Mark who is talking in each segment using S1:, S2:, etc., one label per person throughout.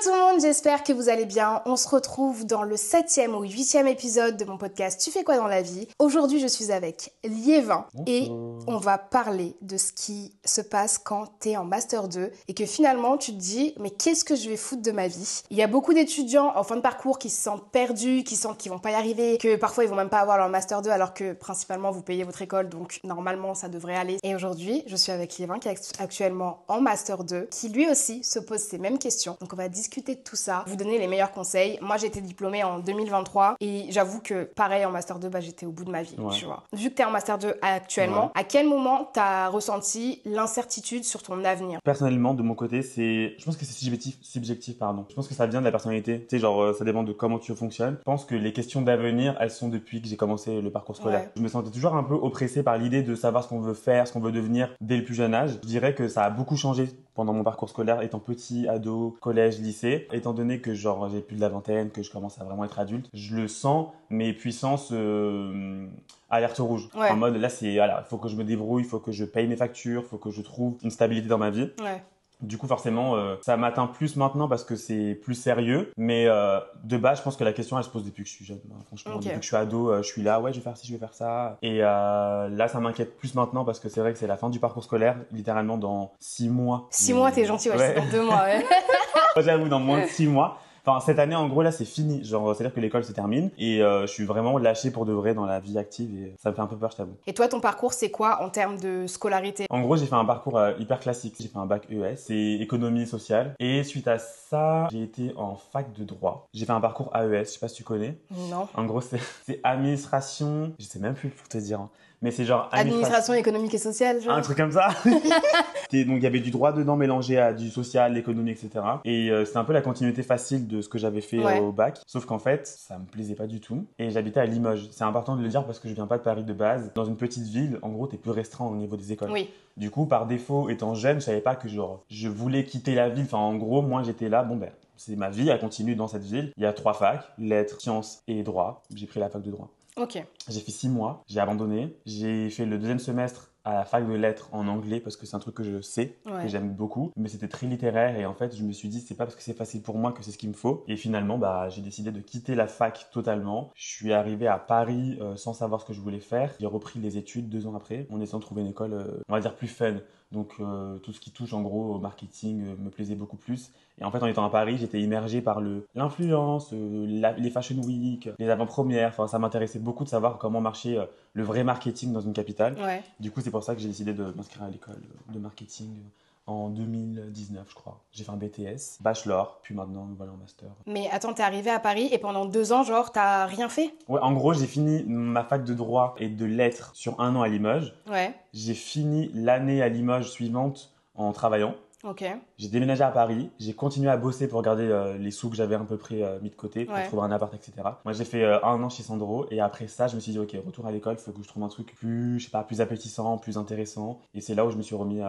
S1: tout le monde, j'espère que vous allez bien. On se retrouve dans le 7e ou 8e épisode de mon podcast Tu fais quoi dans la vie? Aujourd'hui, je suis avec Liévin et on va parler de ce qui se passe quand t'es en Master 2 et que finalement tu te dis mais qu'est-ce que je vais foutre de ma vie? Il y a beaucoup d'étudiants en fin de parcours qui se sentent perdus, qui sentent qu'ils vont pas y arriver, que parfois ils vont même pas avoir leur Master 2 alors que principalement vous payez votre école donc normalement ça devrait aller. Et aujourd'hui, je suis avec Liévin qui est actuellement en Master 2, qui lui aussi se pose ces mêmes questions. Donc on va discuter de tout ça, vous donner les meilleurs conseils. Moi j'ai été diplômée en 2023 et j'avoue que pareil en Master 2, j'étais au bout de ma vie, tu vois. Vu que t'es en Master 2 actuellement, à quel moment t'as ressenti l'incertitude sur ton avenir?
S2: Personnellement, de mon côté, je pense que c'est subjectif, pardon. Je pense que ça vient de la personnalité. Tu sais, genre, ça dépend de comment tu fonctionnes. Je pense que les questions d'avenir, elles sont depuis que j'ai commencé le parcours scolaire. Ouais. Je me sentais toujours un peu oppressé par l'idée de savoir ce qu'on veut faire, ce qu'on veut devenir dès le plus jeune âge. Je dirais que ça a beaucoup changé pendant mon parcours scolaire, étant petit, ado, collège, lycée. Étant donné que, genre, j'ai plus de la vingtaine, que je commence à vraiment être adulte, je le sens, mes puissances, alerte rouge. En mode, là, voilà, il faut que je me débrouille, il faut que je paye mes factures, il faut que je trouve une stabilité dans ma vie. Ouais. Du coup, forcément, ça m'atteint plus maintenant parce que c'est plus sérieux. Mais de base, je pense que la question, elle se pose depuis que je suis jeune. Franchement, depuis que je suis ado, je suis là, ouais, je vais faire ci, je vais faire ça. Et là, ça m'inquiète plus maintenant parce que c'est vrai que c'est la fin du parcours scolaire, littéralement dans 6 mois.
S1: 6 mois, t'es gentil, ouais, c'est dans 2 mois, ouais.
S2: J'avoue, dans moins de 6 mois. Enfin, cette année, en gros, là, c'est fini. Genre, c'est-à-dire que l'école se termine et je suis vraiment lâché pour de vrai dans la vie active et ça me fait un peu peur, je t'avoue.
S1: Et toi, ton parcours, c'est quoi en termes de scolarité?
S2: En gros, j'ai fait un parcours hyper classique. J'ai fait un bac ES, c'est économie sociale. Et suite à ça, j'ai été en fac de droit. J'ai fait un parcours AES, je sais pas si tu connais.
S1: Non.
S2: En gros, c'est administration, je sais même plus pour te dire. Mais c'est genre
S1: administration économique et sociale, genre.
S2: Un truc comme ça. Donc il y avait du droit dedans mélangé à du social, l'économie, etc. Et c'est un peu la continuité facile de ce que j'avais fait au bac. Sauf qu'en fait, ça me plaisait pas du tout. Et j'habitais à Limoges. C'est important de le dire parce que je viens pas de Paris de base. Dans une petite ville, en gros, t'es plus restreint au niveau des écoles. Oui. Du coup, par défaut, étant jeune, je savais pas que genre je voulais quitter la ville. Enfin, en gros, moi, j'étais là, bon ben, c'est ma vie, elle continue dans cette ville. Il y a 3 facs, lettres, sciences et droit. J'ai pris la fac de droit.
S1: Ok.
S2: J'ai fait 6 mois, j'ai abandonné. J'ai fait le 2e semestre à la fac de lettres en anglais parce que c'est un truc que je sais, que j'aime beaucoup. Mais c'était très littéraire et en fait, je me suis dit, c'est pas parce que c'est facile pour moi que c'est ce qu'il me faut. Et finalement, j'ai décidé de quitter la fac totalement. Je suis arrivé à Paris sans savoir ce que je voulais faire. J'ai repris les études 2 ans après en essayant de trouver une école, on va dire, plus fun. Donc tout ce qui touche en gros au marketing me plaisait beaucoup plus. Et en fait, en étant à Paris, j'étais immergé par l'influence, les fashion week, les avant-premières. Enfin, ça m'intéressait beaucoup de savoir comment marchait le vrai marketing dans une capitale. Ouais. Du coup, c'est pour ça que j'ai décidé de m'inscrire à l'école de marketing en 2019, je crois. J'ai fait un BTS, bachelor, puis maintenant, voilà, un master.
S1: Mais attends, t'es arrivé à Paris et pendant 2 ans, genre, t'as rien fait?
S2: Ouais, en gros, j'ai fini ma fac de droit et de lettres sur 1 an à Limoges. Ouais. J'ai fini l'année à Limoges suivante en travaillant. Ok. J'ai déménagé à Paris, j'ai continué à bosser pour garder les sous que j'avais à peu près mis de côté pour trouver un appart, etc. Moi, j'ai fait 1 an chez Sandro et après ça, je me suis dit, ok, retour à l'école, il faut que je trouve un truc plus, je sais pas, plus appétissant, plus intéressant. Et c'est là où je me suis remis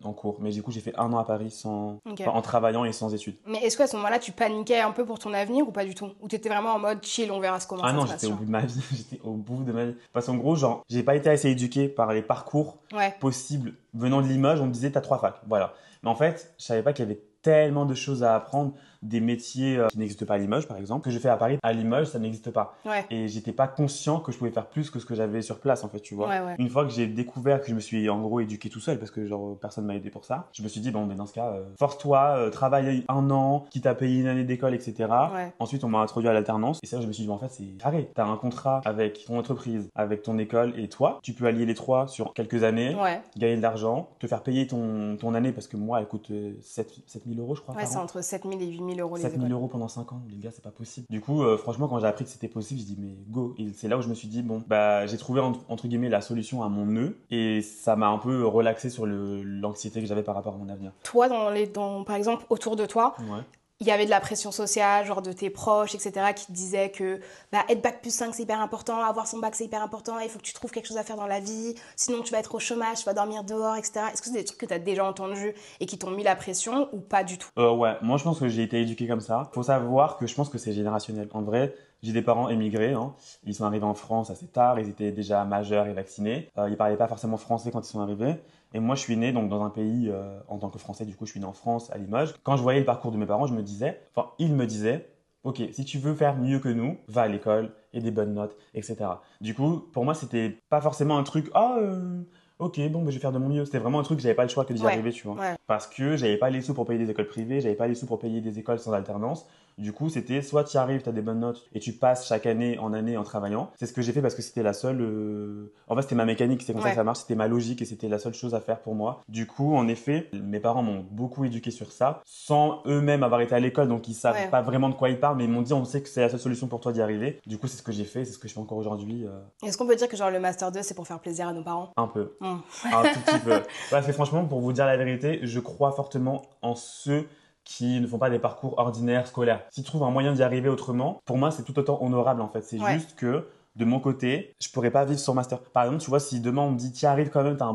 S2: en cours. Mais du coup, j'ai fait 1 an à Paris en travaillant et sans études.
S1: Mais est-ce qu'à ce moment-là, tu paniquais un peu pour ton avenir ou pas du tout? Ou t'étais vraiment en mode chill, on verra comment ça se passe?
S2: Ah non, j'étais au bout de ma vie. J'étais au bout de ma vie. Parce qu'en gros, genre, j'ai pas été assez éduqué par les parcours possibles venant de Limoges. On me disait, t'as 3 facs. Voilà. Mais en fait, je savais pas qu'il y avait tellement de choses à apprendre, des métiers qui n'existent pas à Limoges, par exemple, que je fais à Paris. À Limoges, ça n'existe pas. Ouais. Et j'étais pas conscient que je pouvais faire plus que ce que j'avais sur place, en fait, tu vois. Ouais. Une fois que j'ai découvert que je me suis, en gros, éduqué tout seul, parce que, genre, personne m'a aidé pour ça, je me suis dit, bon, mais dans ce cas, force-toi, travaille 1 an, quitte à payer une année d'école, etc. Ouais. Ensuite, on m'a introduit à l'alternance. Et ça, je me suis dit, en fait, c'est carré. T'as un contrat avec ton entreprise, avec ton école et toi. Tu peux allier les 3 sur quelques années, gagner de l'argent, te faire payer ton année, parce que moi, elle coûte 7 000 euros, je crois.
S1: Ouais, c'est entre 7 000 et 8 000 euros les
S2: 7 000 euros pendant 5 ans, les gars, c'est pas possible. Du coup, franchement, quand j'ai appris que c'était possible, je dis mais go. Et c'est là où je me suis dit, bon, j'ai trouvé entre guillemets la solution à mon nœud et ça m'a un peu relaxé sur l'anxiété que j'avais par rapport à mon avenir.
S1: Toi, par exemple, autour de toi, il y avait de la pression sociale, genre de tes proches, etc., qui te disaient que être bac+5 c'est hyper important, avoir son bac c'est hyper important, il faut que tu trouves quelque chose à faire dans la vie, sinon tu vas être au chômage, tu vas dormir dehors, etc. Est-ce que c'est des trucs que tu as déjà entendus et qui t'ont mis la pression ou pas du tout?
S2: Ouais, moi je pense que j'ai été éduqué comme ça. Faut savoir que je pense que c'est générationnel. En vrai, j'ai des parents émigrés, hein. Ils sont arrivés en France assez tard, ils étaient déjà majeurs et vaccinés. Ils parlaient pas forcément français quand ils sont arrivés. Et moi, je suis né donc dans un pays en tant que Français. Du coup, je suis né en France, à Limoges. Quand je voyais le parcours de mes parents, ils me disaient, ok, si tu veux faire mieux que nous, va à l'école et des bonnes notes, etc. Du coup, pour moi, c'était pas forcément un truc, ok, bon, bah, je vais faire de mon mieux. C'était vraiment un truc, j'avais pas le choix que d'y arriver, tu vois. Parce que j'avais pas les sous pour payer des écoles privées, j'avais pas les sous pour payer des écoles sans alternance. Du coup, c'était soit tu y arrives, tu as des bonnes notes et tu passes chaque année en travaillant. C'est ce que j'ai fait parce que c'était la seule. En fait, c'était ma mécanique, c'est comme ça que ça marche, c'était ma logique et c'était la seule chose à faire pour moi. Du coup, en effet, mes parents m'ont beaucoup éduqué sur ça, sans eux-mêmes avoir été à l'école, donc ils savent pas vraiment de quoi ils parlent, mais ils m'ont dit on sait que c'est la seule solution pour toi d'y arriver. Du coup, c'est ce que j'ai fait, c'est ce que je fais encore aujourd'hui.
S1: Est-ce qu'on peut dire que genre le Master 2, c'est pour faire plaisir à nos parents?
S2: Un peu. Un tout petit peu. Parce que franchement, pour vous dire la vérité, je crois fortement en ceux qui ne font pas des parcours ordinaires scolaires. S'ils trouvent un moyen d'y arriver autrement, pour moi, c'est tout autant honorable en fait. C'est juste que de mon côté, je pourrais pas vivre sur master. Par exemple, tu vois, si demain on me dit, t'y arrives quand même, t'as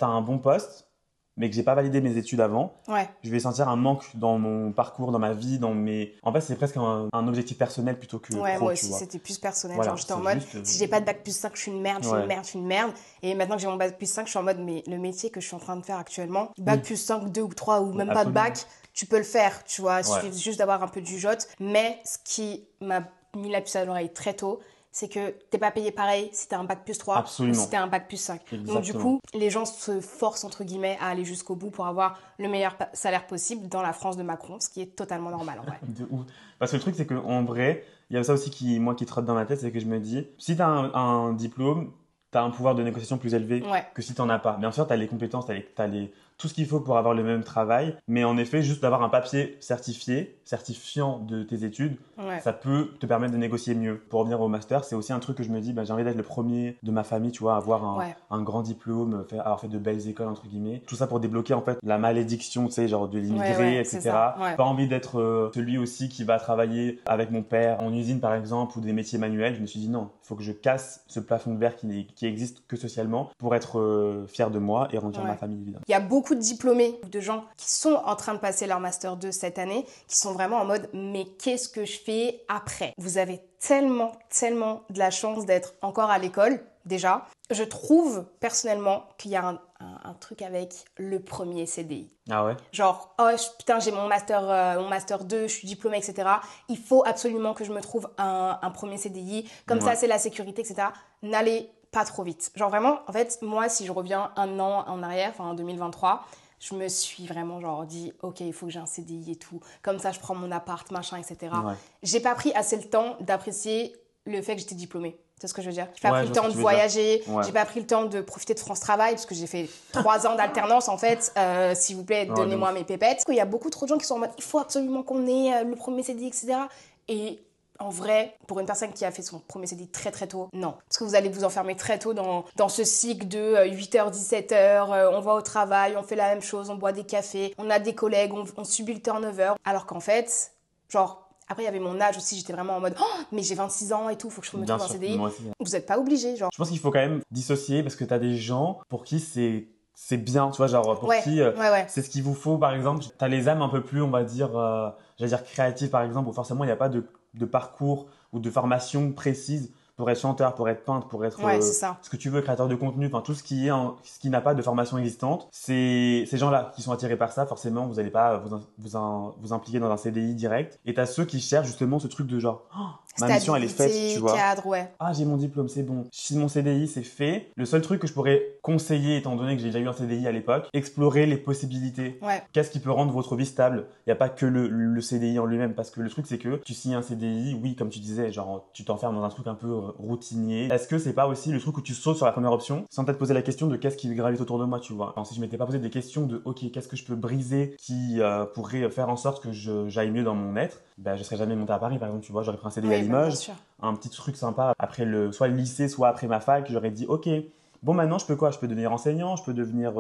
S2: un bon poste, mais que j'ai pas validé mes études avant, je vais sentir un manque dans mon parcours, dans ma vie, dans mes... En fait, c'est presque un objectif personnel plutôt que pro,
S1: moi aussi,
S2: tu vois.
S1: c'était plus personnel.
S2: Voilà,
S1: genre, j'étais en mode, si j'ai pas de bac plus 5, je suis une merde, je suis une merde, je suis une merde. Et maintenant que j'ai mon bac plus 5, je suis en mode, mais le métier que je suis en train de faire actuellement, bac plus 5, 2 ou 3 ou même pas de bac, tu peux le faire, tu vois. Il suffit juste d'avoir un peu de jugeote. Mais ce qui m'a mis la puce à l'oreille très tôt, c'est que t'es pas payé pareil si t'as un bac plus 3 ou si t'as un bac plus 5. Exactement. Donc du coup, les gens se forcent entre guillemets à aller jusqu'au bout pour avoir le meilleur salaire possible dans la France de Macron, ce qui est totalement normal en vrai.
S2: De ouf. Parce que le truc, c'est qu'en vrai, il y a ça aussi qui trotte dans ma tête, c'est que je me dis, si t'as un diplôme, t'as un pouvoir de négociation plus élevé que si t'en as pas. Bien sûr, t'as les compétences, t'as tout ce qu'il faut pour avoir le même travail, mais en effet, juste d'avoir un papier certifiant de tes études, ça peut te permettre de négocier mieux. Pour revenir au master, c'est aussi un truc que je me dis, j'ai envie d'être le premier de ma famille, tu vois, avoir un grand diplôme, avoir fait de belles écoles, entre guillemets. Tout ça pour débloquer, en fait, la malédiction, tu sais, genre de l'immigré, etc. Pas envie d'être celui aussi qui va travailler avec mon père en usine, par exemple, ou des métiers manuels. Je me suis dit, non, il faut que je casse ce plafond de verre qui existe que socialement pour être fier de moi et remplir ma famille, évidemment.
S1: Il y a beaucoup de diplômés, de gens qui sont en train de passer leur Master 2 cette année, qui sont vraiment en mode « mais qu'est-ce que je fais après ?» Vous avez tellement de la chance d'être encore à l'école, déjà. Je trouve, personnellement, qu'il y a un truc avec le premier CDI.
S2: Ah ouais?
S1: Genre, oh putain, j'ai mon master 2, je suis diplômée, etc. Il faut absolument que je me trouve un premier CDI. Comme ça, c'est la sécurité, etc. N'allez pas trop vite. Genre vraiment, en fait, moi, si je reviens un an en arrière, enfin en 2023, je me suis vraiment genre dit, ok, il faut que j'ai un CDI et tout. Comme ça, je prends mon appart, machin, etc. J'ai pas pris assez le temps d'apprécier le fait que j'étais diplômée. C'est ce que je veux dire. J'ai pas pris le temps de voyager, j'ai pas pris le temps de profiter de France Travail, parce que j'ai fait 3 ans d'alternance en fait. S'il vous plaît, donnez-moi mes pépettes. Il y a beaucoup trop de gens qui sont en mode, il faut absolument qu'on ait le premier CDI, etc. Et en vrai, pour une personne qui a fait son premier CDI très très tôt, non. Parce que vous allez vous enfermer très tôt dans ce cycle de 8h, 17h, on va au travail, on fait la même chose, on boit des cafés, on a des collègues, on subit le turnover. Alors qu'en fait, genre, après il y avait mon âge aussi, j'étais vraiment en mode « Oh, mais j'ai 26 ans et tout, faut que je me trouve un CDI. » Vous n'êtes pas obligé, genre.
S2: Je pense qu'il faut quand même dissocier parce que t'as des gens pour qui c'est bien, tu vois, genre pour qui c'est ce qu'il vous faut, par exemple. T'as les âmes un peu plus, on va dire, j'allais dire créatives, par exemple, où forcément il n'y a pas de parcours ou de formation précise pour être chanteur, pour être peintre, pour être ce que tu veux, créateur de contenu, enfin tout ce qui n'a pas de formation existante. C'est ces gens-là qui sont attirés par ça, forcément, vous n'allez pas vous impliquer dans un CDI direct. Et t'as ceux qui cherchent justement ce truc de genre, ma mission elle est faite, tu vois.
S1: Cadre,
S2: Ah, j'ai mon diplôme, c'est bon. Si mon CDI c'est fait, le seul truc que je pourrais conseiller, étant donné que j'ai déjà eu un CDI à l'époque, explorer les possibilités. Qu'est-ce qui peut rendre votre vie stable? Il n'y a pas que le CDI en lui-même, parce que le truc c'est que tu signes un CDI, oui, comme tu disais, genre tu t'enfermes dans un truc un peu routinier. Est-ce que c'est pas aussi le truc où tu sautes sur la première option sans peut-être poser la question de qu'est-ce qui gravite autour de moi, tu vois? Alors, si je m'étais pas posé des questions de ok, qu'est-ce que je peux briser qui pourrait faire en sorte que j'aille mieux dans mon être, je serais jamais monté à Paris, par exemple, tu vois, j'aurais pris un CDI à Limoges, un petit truc sympa après soit le lycée, soit après ma fac, j'aurais dit ok, bon maintenant je peux quoi? Je peux devenir enseignant, je peux devenir,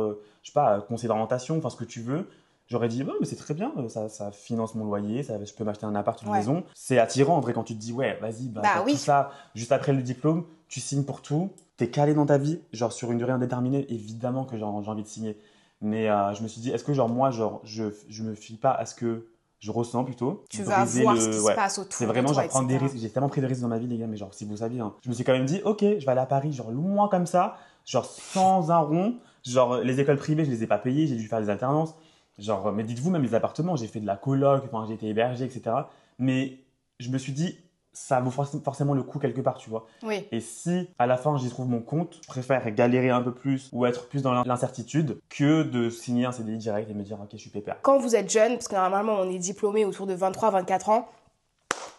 S2: je sais pas, conseiller d'orientation, enfin ce que tu veux. J'aurais dit, mais c'est très bien, ça finance mon loyer, je peux m'acheter un appart, une maison. C'est attirant en vrai quand tu te dis, ouais, vas-y, tout ça, juste après le diplôme, tu signes pour tout, t'es calé dans ta vie, genre sur une durée indéterminée, évidemment que j'ai envie de signer. Mais je me suis dit, est-ce que genre moi, genre, je me fie pas à ce que je ressens plutôt.
S1: Tu vas voir ce qui se passe autour.
S2: C'est vraiment genre prendre des risques. J'ai tellement pris de risques dans ma vie, les gars, mais genre, si vous saviez, hein, je me suis quand même dit, ok, je vais aller à Paris, genre loin comme ça, genre sans un rond. Genre, les écoles privées, je les ai pas payées, j'ai dû faire des alternances. Genre, mais dites-vous, même les appartements, j'ai fait de la coloc, enfin, j'ai été hébergé, etc. Mais je me suis dit, ça vaut forcément le coup quelque part, tu vois.
S1: Oui.
S2: Et si à la fin j'y trouve mon compte, je préfère galérer un peu plus ou être plus dans l'incertitude que de signer un CDI direct et me dire ok, je suis pépère.
S1: Quand vous êtes jeune, parce que normalement on est diplômé autour de 23-24 ans,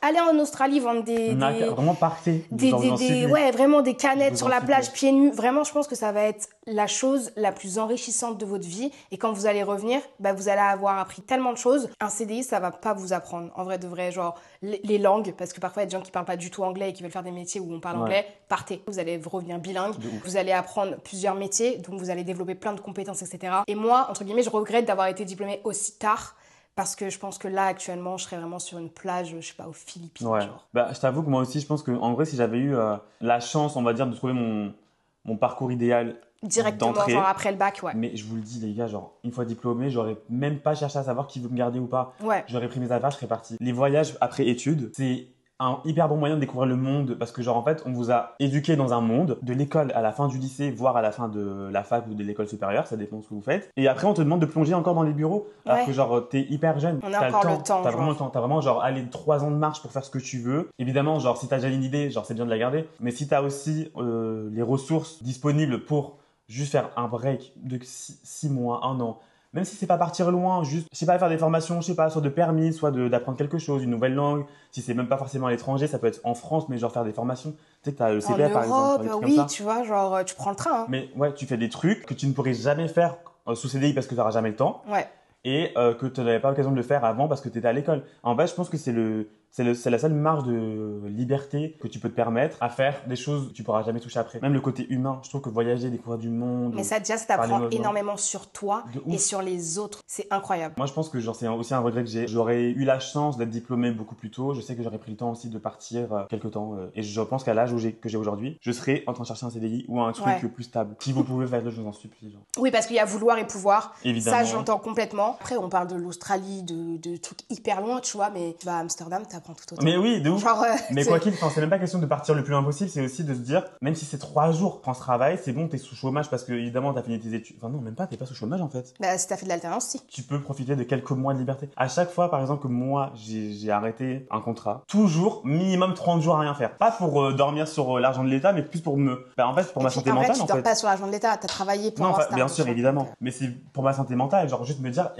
S1: allez en Australie vendre
S2: Vraiment partez.
S1: Ouais, vraiment des canettes sur la
S2: supplie.
S1: plage pieds nus. Vraiment, je pense que ça va être la chose la plus enrichissante de votre vie. Et quand vous allez revenir, vous allez avoir appris tellement de choses. Un CDI, ça va pas vous apprendre. En vrai, de vrai, genre les langues, parce que parfois il y a des gens qui parlent pas du tout anglais et qui veulent faire des métiers où on parle anglais. Partez. Vous allez revenir bilingue. Vous allez apprendre plusieurs métiers, donc vous allez développer plein de compétences, etc. Et moi, entre guillemets, je regrette d'avoir été diplômée aussi tard. Parce que je pense que là, actuellement, je serais vraiment sur une plage, je sais pas, aux Philippines.
S2: Ouais.
S1: Genre.
S2: Je t'avoue que moi aussi, je pense que en vrai, si j'avais eu la chance, on va dire, de trouver mon parcours idéal
S1: directement, genre après le bac, ouais.
S2: Mais je vous le dis, les gars, genre, une fois diplômé, j'aurais même pas cherché à savoir qui veut me garder ou pas.
S1: Ouais.
S2: J'aurais pris mes affaires, je serais parti. Les voyages après études, c'est un hyper bon moyen de découvrir le monde parce que genre en fait on vous a éduqué dans un monde de l'école à la fin du lycée voire à la fin de la fac ou de l'école supérieure, ça dépend de ce que vous faites, et après on te demande de plonger encore dans les bureaux alors que genre t'es hyper jeune,
S1: on a encore le temps,
S2: t'as vraiment le temps, t'as vraiment genre allez 3 ans de marche pour faire ce que tu veux. Évidemment genre si t'as déjà une idée, genre c'est bien de la garder, mais si t'as aussi les ressources disponibles pour juste faire un break de 6 mois, 1 an, même si c'est pas partir loin, juste, je sais pas, faire des formations, je sais pas, soit de permis, soit d'apprendre quelque chose, une nouvelle langue. Si c'est même pas forcément à l'étranger, ça peut être en France, mais genre faire des formations. Tu sais que t'as le CPF par exemple.
S1: Oui, tu vois, genre tu prends le train. Hein.
S2: Mais ouais, tu fais des trucs que tu ne pourrais jamais faire sous CDI parce que tu n'auras jamais le temps.
S1: Ouais.
S2: Et que tu n'avais pas l'occasion de le faire avant parce que tu étais à l'école. En fait, je pense que c'est la seule marge de liberté que tu peux te permettre à faire des choses que tu pourras jamais toucher après. Même le côté humain, je trouve que voyager, découvrir du monde.
S1: Mais ça t'apprend énormément sur toi et sur les autres. C'est incroyable.
S2: Moi, je pense que genre, c'est aussi un regret que j'ai. J'aurais eu la chance d'être diplômé beaucoup plus tôt. Je sais que j'aurais pris le temps aussi de partir quelque temps. Et je pense qu'à l'âge que j'ai aujourd'hui, je serais en train de chercher un CDI ou un truc plus stable. Si vous pouvez faire le, je vous en supplie. Genre.
S1: Oui, parce qu'il y a vouloir et pouvoir.
S2: Évidemment.
S1: Ça, j'entends complètement. Après, on parle de l'Australie, de trucs hyper loin, tu vois, mais tu vas à Amsterdam, t'apprends tout autant.
S2: Mais oui, de ouf.
S1: Genre,
S2: mais quoi qu'il, c'est même pas question de partir le plus loin possible, c'est aussi de se dire, même si c'est 3 jours, prends ce travail, c'est bon, t'es sous chômage parce que évidemment t'as fini tes études. Enfin non, même pas, t'es pas sous chômage en fait.
S1: Si t'as fait de l'alternance, si.
S2: Tu peux profiter de quelques mois de liberté. À chaque fois, par exemple, que moi, j'ai arrêté un contrat, toujours minimum 30 jours à rien faire. Pas pour dormir sur l'argent de l'État, mais plus pour pour ma santé mentale.
S1: Tu dors pas sur l'argent de l'État, t'as travaillé pour un
S2: bien sûr, évidemment. Mais c'est pour ma santé mentale, genre juste me dire,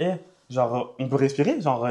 S2: genre, on peut respirer, genre,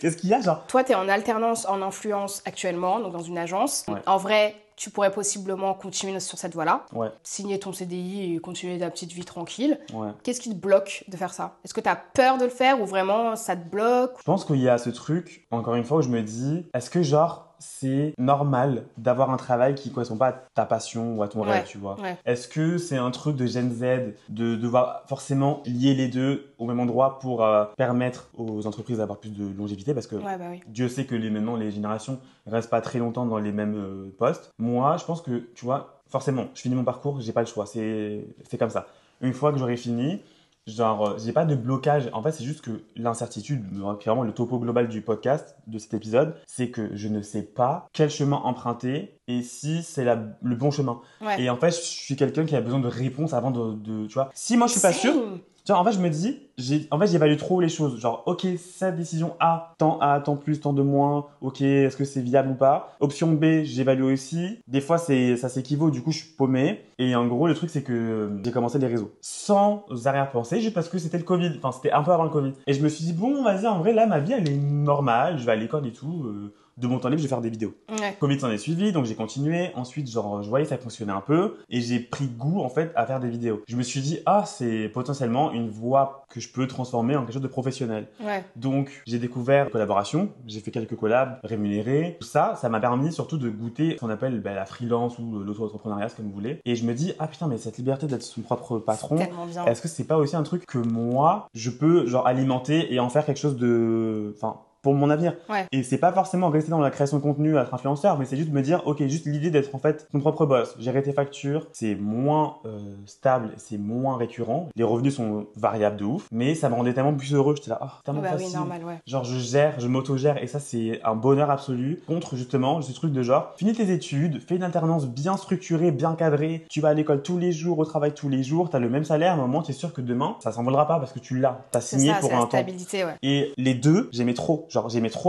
S2: qu'est-ce qu'il y a, genre?
S1: Toi, t'es en alternance en influence actuellement, donc dans une agence.
S2: Ouais.
S1: En vrai, tu pourrais possiblement continuer sur cette voie-là.
S2: Ouais.
S1: Signer ton CDI et continuer ta petite vie tranquille.
S2: Ouais.
S1: Qu'est-ce qui te bloque de faire ça? Est-ce que t'as peur de le faire ou vraiment ça te bloque?
S2: Je pense qu'il y a ce truc, encore une fois, où je me dis, est-ce que genre, c'est normal d'avoir un travail qui ne correspond pas à ta passion ou à ton rêve, tu vois. Est-ce que c'est un truc de Gen Z de devoir forcément lier les deux au même endroit pour permettre aux entreprises d'avoir plus de longévité, parce que Dieu sait que maintenant les générations ne restent pas très longtemps dans les mêmes postes. Moi, je pense que, tu vois, forcément, je finis mon parcours, j'ai pas le choix, c'est comme ça. Une fois que j'aurai fini, genre, j'ai pas de blocage. En fait, c'est juste que l'incertitude, clairement, le topo global du podcast, de cet épisode, c'est que je ne sais pas quel chemin emprunter et si c'est le bon chemin. Et en fait, je suis quelqu'un qui a besoin de réponses avant de tu vois. Si moi, je suis pas sûr, tu vois, en fait, je me dis, j'évalue trop les choses. Genre, ok, cette décision A, tant plus, tant de moins. Ok, est-ce que c'est viable ou pas? Option B, j'évalue aussi. Des fois, ça s'équivaut. Du coup, je suis paumé. Et en gros, le truc, c'est que j'ai commencé les réseaux sans arrière-pensée, juste parce que c'était le Covid. Enfin, c'était un peu avant le Covid. Et je me suis dit, bon, vas-y, en vrai, là, ma vie, elle est normale. Je vais à l'école et tout. De mon temps libre, je vais faire des vidéos. Covid s'en est suivi, donc j'ai continué. Ensuite, genre, je voyais ça fonctionnait un peu et j'ai pris goût en fait à faire des vidéos. Je me suis dit, c'est potentiellement une voie que je peux transformer en quelque chose de professionnel. Donc, j'ai découvert la collaboration, j'ai fait quelques collabs rémunérés. Tout ça, ça m'a permis surtout de goûter ce qu'on appelle la freelance ou l'auto-entrepreneuriat, comme vous voulez. Et je me dis, putain, mais cette liberté d'être son propre patron, est-ce que c'est pas aussi un truc que moi, je peux genre alimenter et en faire quelque chose de, pour mon avenir.
S1: Ouais.
S2: Et c'est pas forcément rester dans la création de contenu, être influenceur, mais c'est juste me dire, ok, juste l'idée d'être en fait ton propre boss, gérer tes factures, c'est moins stable, c'est moins récurrent, les revenus sont variables de ouf, mais ça me rendait tellement plus heureux, j'étais là, oh, tellement facile.
S1: Oui, normal, ouais.
S2: Genre je m'auto-gère, et ça c'est un bonheur absolu. Contre justement ce truc de genre, finis tes études, fais une alternance bien structurée, bien cadrée, tu vas à l'école tous les jours, au travail tous les jours, t'as le même salaire, à un moment t'es sûr que demain ça s'envolera pas parce que tu l'as, t'as signé pour un temps.
S1: Stabilité, ouais.
S2: Et les deux, j'aimais trop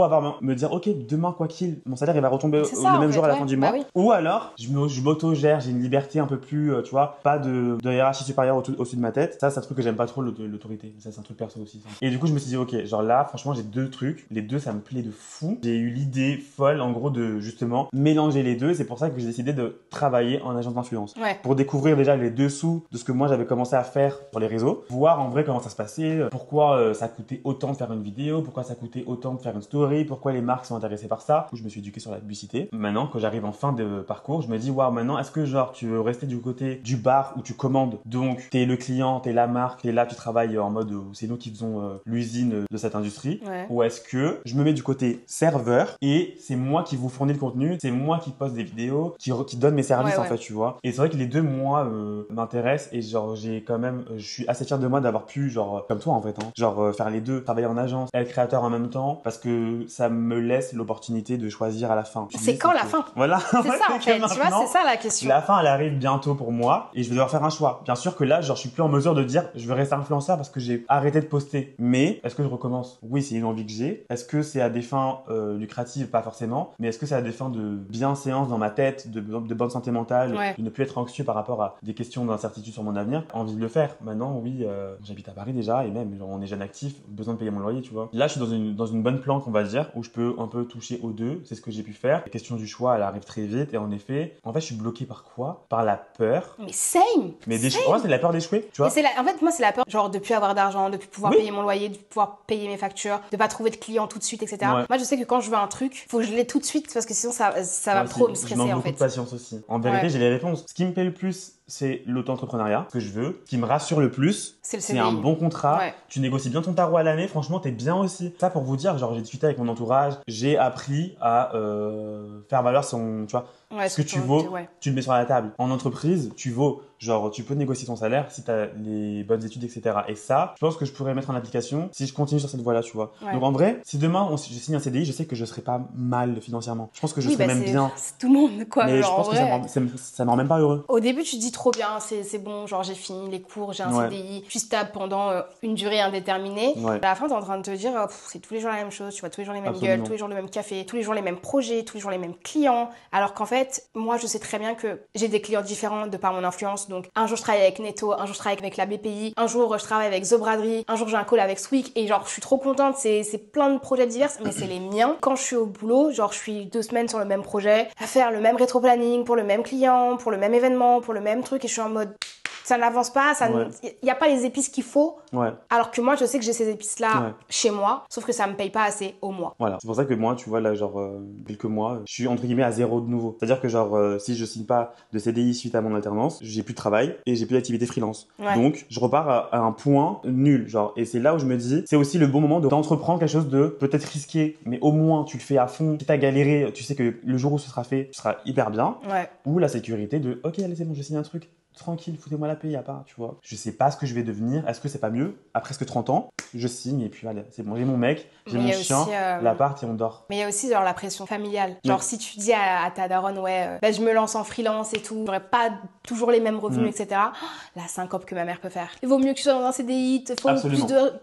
S2: avoir me dire, ok, demain quoi qu'il, mon salaire il va retomber le même jour à la fin du mois. Oui. Ou alors je m'auto-gère, j'ai une liberté un peu plus, tu vois, pas de hiérarchie supérieure au-dessus de ma tête. Ça c'est un truc que j'aime pas trop, l'autorité. Ça c'est un truc perso aussi. Ça. Et du coup je me suis dit, ok, genre là franchement j'ai deux trucs, les deux ça me plaît de fou. J'ai eu l'idée folle en gros de justement mélanger les deux. C'est pour ça que j'ai décidé de travailler en agence d'influence.
S1: Ouais.
S2: Pour découvrir déjà les dessous de ce que moi j'avais commencé à faire sur les réseaux, voir en vrai comment ça se passait, pourquoi ça coûtait autant de faire une vidéo, pourquoi ça coûtait autant de faire une story, pourquoi les marques sont intéressées par ça. Du coup, je me suis éduqué sur la publicité. Maintenant, quand j'arrive en fin de parcours, je me dis, waouh, maintenant, est-ce que genre tu veux rester du côté du bar où tu commandes, donc t'es le client, t'es la marque, t'es là, tu travailles en mode c'est nous qui faisons l'usine de cette industrie, ou est-ce que je me mets du côté serveur et c'est moi qui vous fournis le contenu, c'est moi qui poste des vidéos, qui donne mes services en fait, tu vois. Et c'est vrai que les deux, moi, m'intéressent et genre j'ai quand même, je suis assez fier de moi d'avoir pu, genre, comme toi en fait, hein, genre faire les deux, travailler en agence, être créateur en même temps, parce que ça me laisse l'opportunité de choisir à la fin.
S1: C'est quand la fin?
S2: Voilà.
S1: C'est ça en fait, tu vois, c'est ça la question.
S2: La fin, elle arrive bientôt pour moi et je vais devoir faire un choix. Bien sûr que là, genre, je suis plus en mesure de dire je veux rester influenceur parce que j'ai arrêté de poster. Mais est-ce que je recommence? Oui, c'est une envie que j'ai. Est-ce que c'est à des fins lucratives? Pas forcément. Mais est-ce que c'est à des fins de bienséance dans ma tête, de bonne santé mentale, de ne plus être anxieux par rapport à des questions d'incertitude sur mon avenir? Envie de le faire. Maintenant, oui, j'habite à Paris déjà et même, genre, on est jeune actif, besoin de payer mon loyer, tu vois. Là, je suis dans une bonne planque, on va dire, où je peux un peu toucher aux deux. C'est ce que j'ai pu faire. La question du choix, elle arrive très vite. Et en effet, je suis bloqué par quoi? Par la peur.
S1: Mais same!
S2: Mais c'est la peur d'échouer, tu vois.
S1: En fait, moi, c'est la peur, genre, de plus avoir d'argent, de plus pouvoir payer mon loyer, de pouvoir payer mes factures, de pas trouver de clients tout de suite, etc. Ouais. Moi, je sais que quand je veux un truc, faut que je l'ai tout de suite parce que sinon, ça va trop me stresser, en fait.
S2: Je manque beaucoup de patience aussi. En vérité, j'ai les réponses. Ce qui me plaît le plus, c'est l'auto-entrepreneuriat, ce que je veux. Ce qui me rassure le plus, c'est un bon contrat. Ouais. Tu négocies bien ton tarot à l'année, franchement, t'es bien aussi. Ça, pour vous dire, genre, j'ai discuté avec mon entourage, j'ai appris à faire valoir son, tu vois, ce que tu vaux, tu le mets sur la table. En entreprise, tu vaux. Genre, tu peux négocier ton salaire si tu as les bonnes études, etc. Et ça, je pense que je pourrais mettre en application si je continue sur cette voie-là, tu vois. Ouais. Donc, en vrai, si demain, je signe un CDI, je sais que je serai pas mal financièrement. Je pense que je serai même bien.
S1: C'est tout le monde, quoi.
S2: Mais je pense que ça me rend même pas heureux.
S1: Au début, tu te dis trop bien, c'est bon, genre j'ai fini les cours, j'ai un CDI, je suis stable pendant une durée indéterminée. Ouais. À la fin, t'es en train de te dire, c'est tous les jours la même chose, tu vois, tous les jours les mêmes gueules, tous les jours le même café, tous les jours les mêmes projets, tous les jours les mêmes clients. Alors qu'en fait, moi, je sais très bien que j'ai des clients différents de par mon influence. Donc, un jour, je travaille avec Netto, un jour, je travaille avec la BPI, un jour, je travaille avec The Braderie, un jour, j'ai un call avec Sweek. Et genre, je suis trop contente, c'est plein de projets divers, mais c'est les miens. Quand je suis au boulot, genre, je suis 2 semaines sur le même projet, à faire le même rétro-planning pour le même client, pour le même événement, pour le même truc, et je suis en mode... Ça n'avance pas, il n'y a pas les épices qu'il faut. Ouais. Alors que moi, je sais que j'ai ces épices-là chez moi, sauf que ça me paye pas assez au mois.
S2: Voilà. C'est pour ça que moi, tu vois, là, genre, quelques mois, je suis entre guillemets à zéro de nouveau. C'est-à-dire que, genre, si je signe pas de CDI suite à mon alternance, j'ai plus de travail et j'ai plus d'activité freelance. Ouais. Donc, je repars à un point nul, genre. Et c'est là où je me dis, c'est aussi le bon moment d'entreprendre quelque chose de peut-être risqué, mais au moins, tu le fais à fond. Si t'as galéré, tu sais que le jour où ce sera fait, tu seras hyper bien. Ouais. Ou la sécurité de, ok, allez, c'est bon, je signe un truc. Tranquille, foutez-moi la paix, y a pas, tu vois. Je sais pas ce que je vais devenir. Est-ce que c'est pas mieux? À presque 30 ans, je signe et puis allez, c'est bon, j'ai mon mec, j'ai mon chien, l'appart et on dort.
S1: Mais il y a aussi genre la pression familiale. Genre si tu dis à ta daronne, je me lance en freelance et tout, j'aurai pas toujours les mêmes revenus, etc. La syncope que ma mère peut faire. Il vaut mieux que tu sois dans un CDI,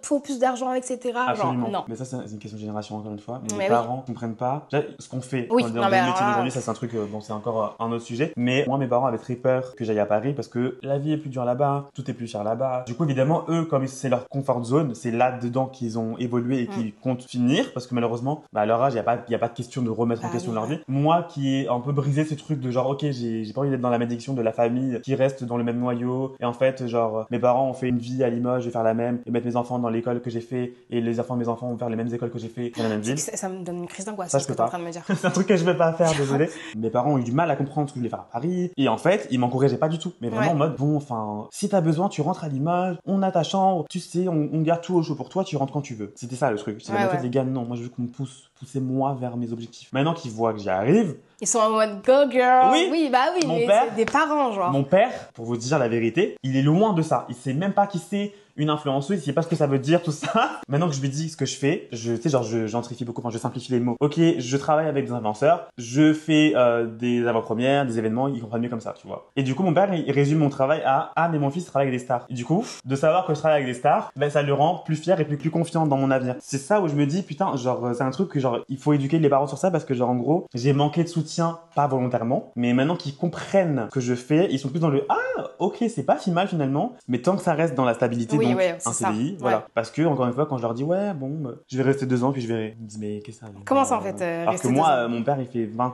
S1: faut plus d'argent, etc.
S2: Absolument.
S1: Genre, non.
S2: Mais ça, c'est une question de génération, encore une fois. Mais les parents comprennent pas ce qu'on fait dans le métier d'aujourd'hui. Ça, c'est un truc, bon, c'est encore un autre sujet. Mais moi, mes parents avaient très peur que j'aille à Paris parce que la vie est plus dure là-bas, tout est plus cher là-bas. Du coup, évidemment, eux, comme c'est leur comfort zone, c'est là-dedans qu'ils ont évolué et qu'ils comptent finir parce que malheureusement, à leur âge, il n'y a pas de question de remettre en question leur vie. Moi, qui ai un peu brisé ce truc de genre, ok, j'ai pas envie d'être dans la malédiction de la famille qui reste dans le même noyau. Et en fait, genre, mes parents ont fait une vie à Limoges, je vais faire la même et mettre mes enfants dans l'école que j'ai fait et les enfants de mes enfants vont faire les mêmes écoles que j'ai fait dans la même ville.
S1: Ça me donne une crise d'angoisse.
S2: Ça, je peux pas. C'est un truc que je vais pas faire, désolé. Mes parents ont eu du mal à comprendre ce que je voulais faire à Paris. Et en fait, ils m'encourageaient pas du tout. Mais vraiment en mode, bon, enfin, si t'as besoin, tu rentres à l'image, on a ta chambre, tu sais, on garde tout au chaud pour toi, tu rentres quand tu veux. C'était ça le truc. En fait, les gars, non, moi je veux qu'on me poussez-moi vers mes objectifs. Maintenant qu'ils voient que j'y arrive,
S1: ils sont en mode go girl.
S2: Oui, mon
S1: mais
S2: père,
S1: c'est des parents, genre.
S2: Mon père, pour vous dire la vérité, il est loin de ça. Il sait même pas qui c'est une influenceuse, il sait pas ce que ça veut dire, tout ça. Maintenant que je lui dis ce que je fais, tu sais, genre, je gentrifie beaucoup, enfin, je simplifie les mots. Ok, je travaille avec des influenceurs, je fais des avant-premières, des événements, ils comprennent mieux comme ça, tu vois. Et du coup, mon père, il résume mon travail à, ah, mais mon fils travaille avec des stars. Et du coup, de savoir que je travaille avec des stars, ben, ça le rend plus fier et plus confiant dans mon avenir. C'est ça où je me dis, putain, genre, c'est un truc que, genre, il faut éduquer les parents sur ça parce que, genre, en gros, j'ai manqué de soutien, pas volontairement, mais maintenant qu'ils comprennent ce que je fais, ils sont plus dans le, ah, ok, c'est pas si mal finalement, mais tant que ça reste dans la stabilité,
S1: oui,
S2: donc un
S1: ça.
S2: CDI, voilà. Parce que, encore une fois, quand je leur dis, ouais, bon, je vais rester 2 ans, puis je verrai. Ils me disent, mais qu'est-ce que ça?
S1: Comment ça en fait
S2: Alors que moi, mon père, il fait 20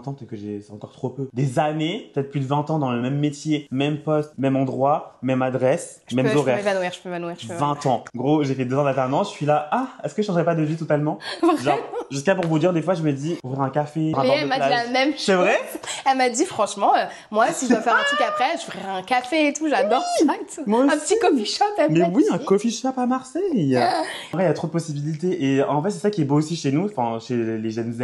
S2: ans, peut-être que c'est encore trop peu. Des années, peut-être plus de 20 ans dans le même métier, même poste, même endroit, même adresse, même horaire.
S1: Je peux m'évanouir.
S2: 20 ans. Gros, j'ai fait 2 ans d'alternance, je suis là, ah, est-ce que je changerais pas de vie totalement? Genre, jusqu'à pour vous dire, des fois, je me dis, ouvrir un café, un
S1: elle m'a dit la même chose.
S2: C'est vrai?
S1: Elle m'a dit, franchement, moi, si je dois faire un truc après, je ferai un café et tout, j'adore ça et tout.
S2: Moi aussi.
S1: Un petit coffee shop,
S2: Mais oui, un coffee shop à Marseille. En vrai, il y a trop de possibilités. Et en fait, c'est ça qui est beau aussi chez nous, enfin, chez les jeunes Z,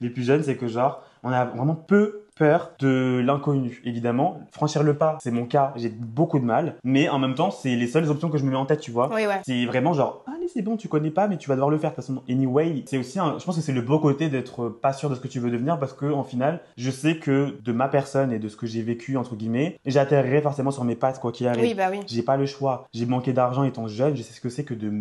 S2: les plus jeunes, c'est que genre, on a vraiment peu peur de l'inconnu, évidemment. Franchir le pas, c'est mon cas, j'ai beaucoup de mal. Mais en même temps, c'est les seules options que je me mets en tête, tu vois.
S1: Oui, ouais.
S2: C'est vraiment genre, allez, c'est bon, tu connais pas, mais tu vas devoir le faire. De toute façon, anyway, c'est aussi je pense que c'est le beau côté d'être pas sûr de ce que tu veux devenir parce que, en final, je sais que de ma personne et de ce que j'ai vécu, entre guillemets, j'atterrirai forcément sur mes pattes, quoi qu'il arrive.
S1: Oui, bah oui.
S2: J'ai pas le choix. J'ai manqué d'argent étant jeune, je sais ce que c'est que de,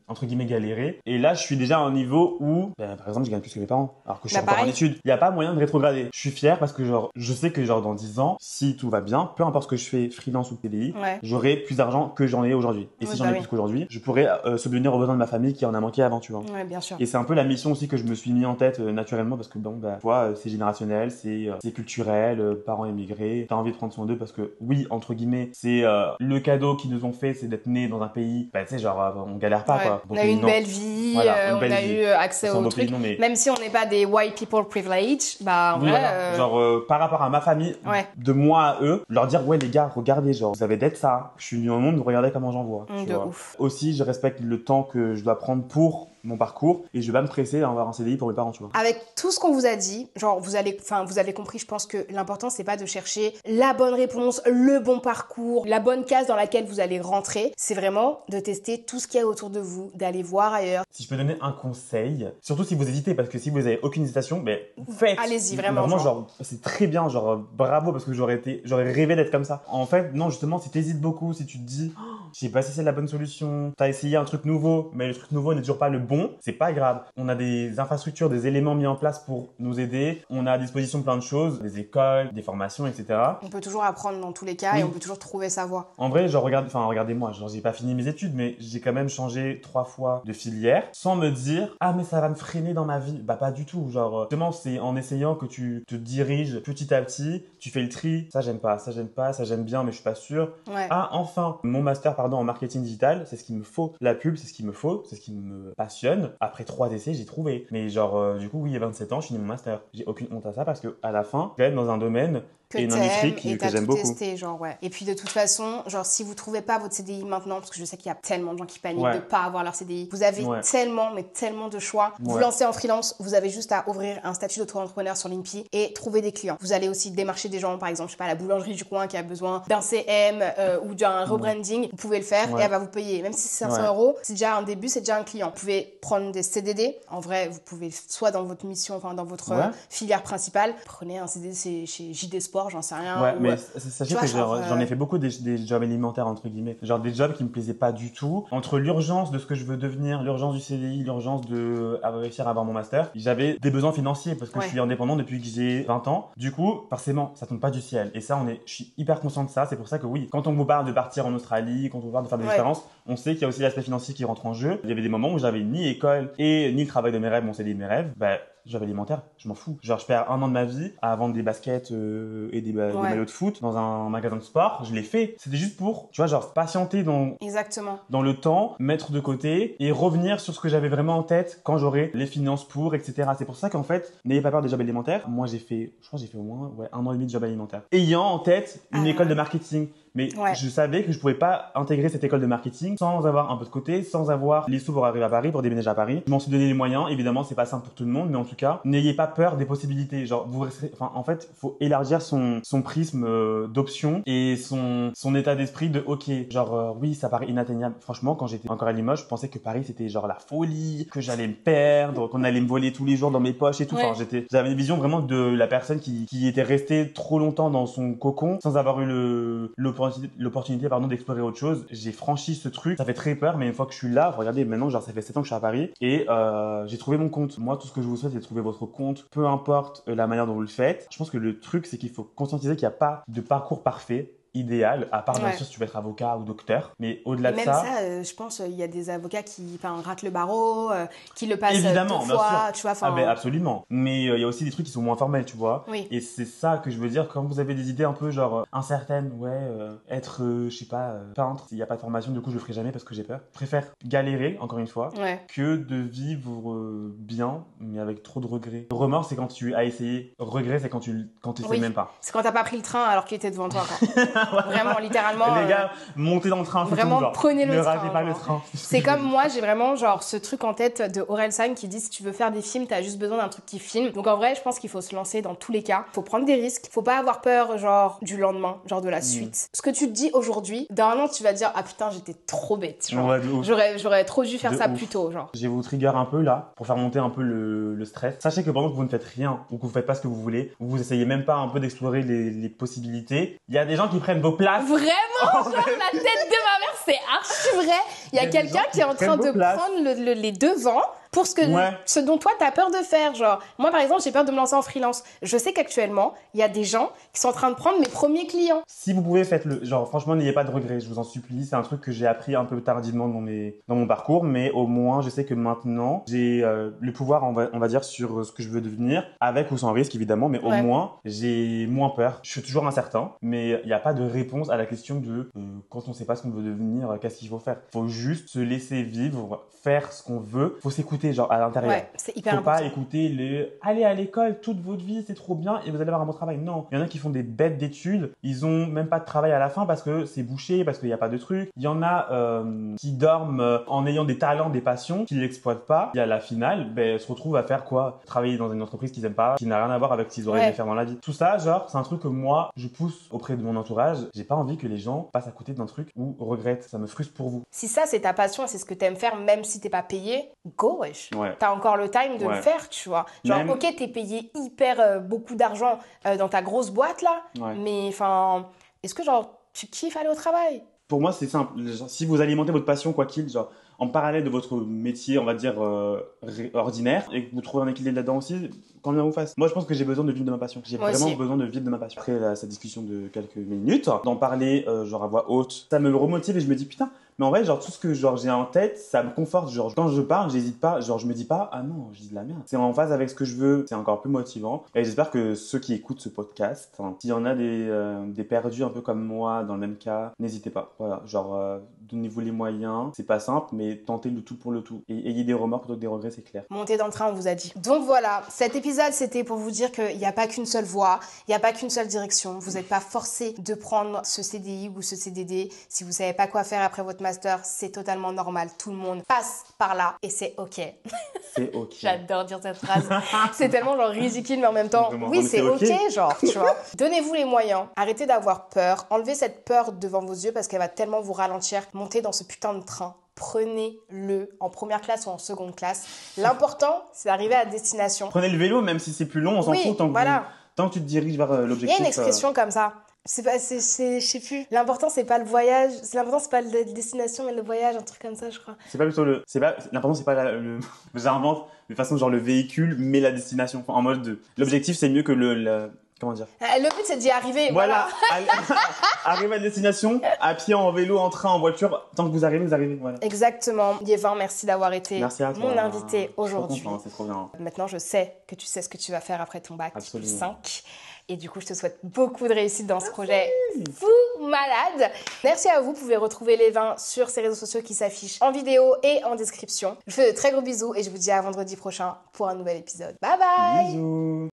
S2: entre guillemets, galérer. Et là, je suis déjà à un niveau où, par exemple, je gagne plus que mes parents, alors que je suis encore en études. Il y a pas moyen de rétrograder. Je suis fier parce que, genre, je sais que, genre, dans 10 ans, si tout va bien, peu importe ce que je fais, freelance ou CDI, j'aurai plus d'argent que j'en ai aujourd'hui. Et si j'en ai plus qu'aujourd'hui, je pourrais subvenir aux besoins de ma famille qui en a manqué avant, tu vois.
S1: Ouais, bien sûr.
S2: Et c'est un peu la mission aussi que je me suis mis en tête naturellement parce que, bon, bah, tu vois, c'est générationnel, c'est culturel, parents émigrés, t'as envie de prendre soin d'eux parce que, oui, entre guillemets, c'est le cadeau qu'ils nous ont fait, c'est d'être nés dans un pays, bah, tu sais, genre, on galère pas, quoi.
S1: On a eu une belle vie,
S2: voilà,
S1: on a eu accès aux trucs. Même si on n'est pas des white people privilege, bah, en vrai.
S2: Voilà. Genre, par rapport à ma famille, de moi à eux, leur dire, ouais, les gars, regardez, genre, vous avez d'être ça. Je suis venu au monde, regardez comment j'en vois.
S1: De ouf.
S2: Aussi, je respecte le temps que je dois prendre pour mon parcours et je vais pas me presser à avoir un CDI pour mes parents, tu vois.
S1: Avec tout ce qu'on vous a dit, genre vous avez compris, je pense que l'important c'est pas de chercher la bonne réponse, le bon parcours, la bonne case dans laquelle vous allez rentrer, c'est vraiment de tester tout ce qu'il y a autour de vous, d'aller voir ailleurs.
S2: Si je peux donner un conseil, surtout si vous hésitez, parce que si vous avez aucune hésitation, ben faites.
S1: Allez-y, vraiment.
S2: Genre, c'est très bien, genre bravo parce que j'aurais rêvé d'être comme ça. En fait, non, justement, si t'hésites beaucoup, si tu te dis, je sais pas si c'est la bonne solution, t'as essayé un truc nouveau, mais le truc nouveau n'est toujours pas le bon, c'est pas grave. On a des infrastructures, des éléments mis en place pour nous aider. On a à disposition plein de choses, des écoles, des formations, etc.
S1: On peut toujours apprendre dans tous les cas et on peut toujours trouver sa voie.
S2: En vrai, genre regardez-moi, genre j'ai pas fini mes études, mais j'ai quand même changé 3 fois de filière sans me dire ah mais ça va me freiner dans ma vie. Bah pas du tout. Genre justement c'est en essayant que tu te diriges petit à petit, tu fais le tri. Ça j'aime pas, ça j'aime bien, mais je suis pas sûr.
S1: Ouais.
S2: Ah enfin mon master en marketing digital, c'est ce qu'il me faut. La pub, c'est ce qu'il me faut, c'est ce qui me passionne. Après 3 essais, j'ai trouvé. Mais genre, du coup, oui, il y a 27 ans, je finis mon master. J'ai aucune honte à ça parce que à la fin, je vais être dans un domaine et une industrie que j'aime beaucoup.
S1: Testé, genre, ouais. Et puis de toute façon, genre si vous trouvez pas votre CDI maintenant, parce que je sais qu'il y a tellement de gens qui paniquent de pas avoir leur CDI, vous avez tellement de choix. Vous lancez en freelance, vous avez juste à ouvrir un statut d'auto-entrepreneur sur LinkedIn et trouver des clients. Vous allez aussi démarcher des gens, par exemple, je sais pas, la boulangerie du coin qui a besoin d'un CM ou d'un rebranding, vous pouvez le faire et elle va vous payer. Même si c'est 500 €, c'est déjà un début, c'est déjà un client. Vous pouvez prendre des CDD. En vrai, vous pouvez soit dans votre mission, enfin dans votre filière principale, prenez un CDD chez JD Sport, j'en sais rien.
S2: Ouais, mais sachez que j'en ai fait beaucoup des jobs alimentaires, entre guillemets. Genre des jobs qui me plaisaient pas du tout. Entre l'urgence de ce que je veux devenir, l'urgence du CDI, l'urgence de réussir à avoir mon master, j'avais des besoins financiers parce que je suis indépendant depuis que j'ai 20 ans. Du coup, forcément, ça tombe pas du ciel. Et ça, je suis hyper conscient de ça. C'est pour ça que oui, quand on vous parle de partir en Australie, quand on vous parle de faire des expériences, on sait qu'il y a aussi l'aspect financier qui rentre en jeu. Il y avait des moments où j'avais ni école et ni le travail de mes rêves, mon CDI de mes rêves. Bah, job alimentaire, je m'en fous. Genre, je perds 1 an de ma vie à vendre des baskets et des maillots de foot dans un magasin de sport. Je l'ai fait. C'était juste pour, tu vois, genre, patienter
S1: Exactement.
S2: dans le temps, mettre de côté et revenir sur ce que j'avais vraiment en tête quand j'aurai les finances pour, etc. C'est pour ça qu'en fait, n'ayez pas peur des jobs alimentaires. Moi, je crois que j'ai fait au moins 1 an et demi de job alimentaire. Ayant en tête une école de marketing. Mais je savais que je pouvais pas intégrer cette école de marketing sans avoir un peu de côté, sans avoir les sous pour arriver à Paris, pour déménager à Paris. Je m'en suis donné les moyens. Évidemment, c'est pas simple pour tout le monde, mais en tout cas, n'ayez pas peur des possibilités. Genre, en fait, faut élargir son prisme d'options et son état d'esprit de OK. Genre, oui, ça paraît inatteignable. Franchement, quand j'étais encore à Limoges, je pensais que Paris c'était genre la folie, que j'allais me perdre, qu'on allait me voler tous les jours dans mes poches et tout. Enfin, j'avais une vision vraiment de la personne qui était restée trop longtemps dans son cocon sans avoir eu l'opportunité d'explorer autre chose. J'ai franchi ce truc, ça fait très peur, mais une fois que je suis là, regardez, maintenant genre ça fait 7 ans que je suis à Paris et j'ai trouvé mon compte. Moi, tout ce que je vous souhaite, c'est de trouver votre compte, peu importe la manière dont vous le faites. Je pense que le truc, c'est qu'il faut conscientiser qu'il n'y a pas de parcours parfait, idéal, à part bien sûr si tu veux être avocat ou docteur, mais au-delà de ça...
S1: Même ça, je pense il y a des avocats qui ratent le barreau, qui le passent
S2: évidemment,
S1: 2 fois, tu vois.
S2: Ah ben absolument, mais il y a aussi des trucs qui sont moins formels, tu vois. Oui. Et c'est ça que je veux dire, quand vous avez des idées un peu genre incertaines, être, je sais pas, peintre, il n'y a pas de formation, du coup je le ferai jamais parce que j'ai peur. Je préfère galérer, encore une fois, que de vivre bien, mais avec trop de regrets. Le remords, c'est quand tu as essayé. Regret, c'est quand tu sais même pas.
S1: C'est quand t'as pas pris le train alors qu'il était devant toi, quoi. Vraiment, littéralement.
S2: Les gars, montez dans le train.
S1: Vraiment, genre, prenez le train.
S2: Ne ratez pas le train.
S1: C'est comme moi, j'ai vraiment genre ce truc en tête de Orelsan qui dit si tu veux faire des films, t'as juste besoin d'un truc qui filme. Donc en vrai, je pense qu'il faut se lancer dans tous les cas. Faut prendre des risques. Faut pas avoir peur, genre, du lendemain, genre de la suite. Ce que tu te dis aujourd'hui, dans 1 an, tu vas te dire ah putain, j'étais trop bête. Genre, j'aurais trop dû faire ça plus tôt, genre.
S2: Je vais vous trigger un peu là pour faire monter un peu le stress. Sachez que pendant que vous ne faites rien ou que vous faites pas ce que vous voulez, vous essayez même pas un peu d'explorer les possibilités. Il y a des gens qui prennent vos places.
S1: Vraiment, genre la tête de ma mère, c'est archi vrai. Il y a quelqu'un qui est en train de prendre les devants pour ce dont toi t'as peur de faire. Genre, moi par exemple, j'ai peur de me lancer en freelance. Je sais qu'actuellement, il y a des gens qui sont en train de prendre mes premiers clients.
S2: Si vous pouvez, faites-le. Genre, franchement, n'ayez pas de regrets, je vous en supplie. C'est un truc que j'ai appris un peu tardivement dans mon parcours, mais au moins, je sais que maintenant, j'ai le pouvoir, on va dire, sur ce que je veux devenir, avec ou sans risque, évidemment, mais au moins, j'ai moins peur. Je suis toujours incertain, mais il n'y a pas de réponse à la question de quand on ne sait pas ce qu'on veut devenir, qu'est-ce qu'il faut faire. Il faut juste se laisser vivre, faire ce qu'on veut. Il faut s'écouter, genre, à l'intérieur.
S1: Ouais, c'est hyper important.
S2: Faut pas écouter allez à l'école toute votre vie, c'est trop bien et vous allez avoir un bon travail. Non, il y en a qui font des bêtes d'études, ils ont même pas de travail à la fin parce que c'est bouché, parce qu'il n'y a pas de truc. Il y en a qui dorment en ayant des talents, des passions, qui l'exploitent pas. Et à la finale, se retrouvent à faire quoi? Travailler dans une entreprise qu'ils aiment pas, qui n'a rien à voir avec ce qu'ils auraient aimé faire dans la vie. Tout ça, genre, c'est un truc que moi, je pousse auprès de mon entourage. J'ai pas envie que les gens passent à côté d'un truc ou regrettent. Ça me frustre pour vous.
S1: Si ça, c'est ta passion, c'est ce que t'aimes faire, même si t'es pas payé, go, wesh. T'as encore le time de le faire, tu vois. Genre, même... ok, t'es payé hyper beaucoup d'argent dans ta grosse boîte là, mais enfin, est-ce que genre tu kiffes aller au travail?
S2: Pour moi, c'est simple. Genre, si vous alimentez votre passion, quoi qu'il, genre en parallèle de votre métier, on va dire ordinaire, et que vous trouvez un équilibre là-dedans aussi, quand bien vous fasse. Moi, je pense que j'ai besoin de vivre de ma passion. J'ai vraiment besoin de vivre de ma passion. Après cette discussion de quelques minutes, d'en parler genre à voix haute, ça me remotive et je me dis putain. Mais en vrai, genre, tout ce que genre, j'ai en tête, ça me conforte. Genre, quand je parle, j'hésite pas. Genre, je me dis pas, ah non, je dis de la merde. C'est en phase avec ce que je veux. C'est encore plus motivant. Et j'espère que ceux qui écoutent ce podcast, s'il y en a des perdus un peu comme moi, dans le même cas, n'hésitez pas. Voilà. Genre, donnez-vous les moyens. C'est pas simple, mais tentez le tout pour le tout. Et ayez des remords plutôt que des regrets, c'est clair.
S1: Montez dans le train, on vous a dit. Donc voilà, cet épisode, c'était pour vous dire qu'il n'y a pas qu'une seule voie, il n'y a pas qu'une seule direction. Vous n'êtes pas forcé de prendre ce CDI ou ce CDD. Si vous savez pas quoi faire après votre master, c'est totalement normal. Tout le monde passe par là et c'est ok.
S2: C'est ok.
S1: J'adore dire cette phrase. C'est tellement genre ridicule, mais en même temps, oui, c'est ok, genre, tu vois. Donnez-vous les moyens. Arrêtez d'avoir peur. Enlevez cette peur devant vos yeux parce qu'elle va tellement vous ralentir. Montez dans ce putain de train. Prenez-le en première classe ou en seconde classe. L'important, c'est d'arriver à destination.
S2: Prenez le vélo, même si c'est plus long, on s'en fout. Tant que tu te diriges vers l'objectif.
S1: Il y a une expression comme ça. Je sais plus. L'important, c'est pas le voyage. L'important, c'est pas la destination, mais le voyage, un truc comme ça, je crois.
S2: C'est pas plutôt l'important, c'est pas j'invente de façon genre le véhicule, mais la destination. Enfin, en mode l'objectif, c'est mieux que comment dire?
S1: Le but, c'est d'y arriver.
S2: Voilà. Arriver à destination, à pied, en vélo, en train, en voiture. Tant que vous arrivez, voilà.
S1: Exactement. Liévin, merci d'avoir été mon invité aujourd'hui.
S2: Je suis trop content, c'est trop bien.
S1: Maintenant, je sais que tu sais ce que tu vas faire après ton bac
S2: Absolument.
S1: plus 5. Et du coup, je te souhaite beaucoup de réussite dans ce projet fou malade. Merci à vous. Vous pouvez retrouver Liévin sur ses réseaux sociaux qui s'affichent en vidéo et en description. Je vous fais de très gros bisous et je vous dis à vendredi prochain pour un nouvel épisode. Bye bye.
S2: Bisous.